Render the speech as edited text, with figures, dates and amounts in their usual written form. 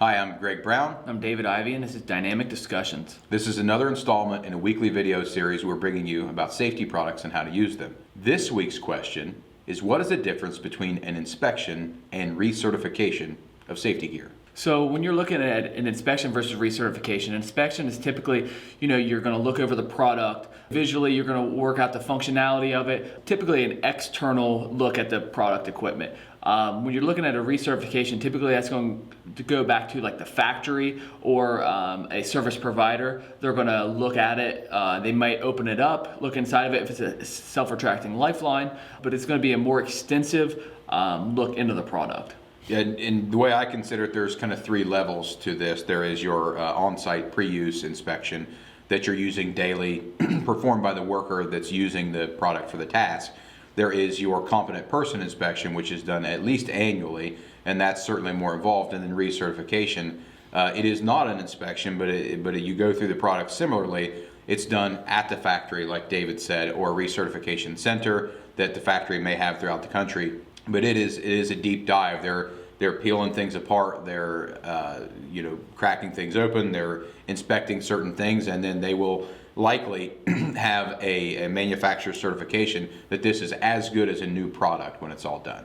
Hi, I'm Greg Brown. I'm David Ivey, and this is Dynamic Discussions. This is another installment in a weekly video series we're bringing you about safety products and how to use them. This week's question is, what is the difference between an inspection and recertification of safety gear? So when you're looking at an inspection versus recertification, inspection is typically, you're going to look over the product. Visually, you're going to work out the functionality of it. Typically an external look at the product equipment. When you're looking at a recertification, typically that's going to go back to like the factory or a service provider. They're going to look at it. They might open it up, look inside of it if it's a self-retracting lifeline, but it's going to be a more extensive look into the product. Yeah, and the way I consider it, there's kind of three levels to this. There is your on-site pre-use inspection that you're using daily, performed by the worker that's using the product for the task. There is your competent person inspection, which is done at least annually, and that's certainly more involved. And then recertification, it is not an inspection, but you go through the product similarly. It's done at the factory, like David said, or a recertification center that the factory may have throughout the country. But it is a deep dive. They're peeling things apart. They're cracking things open. They're inspecting certain things, and then they will likely have a manufacturer certification that this is as good as a new product when it's all done.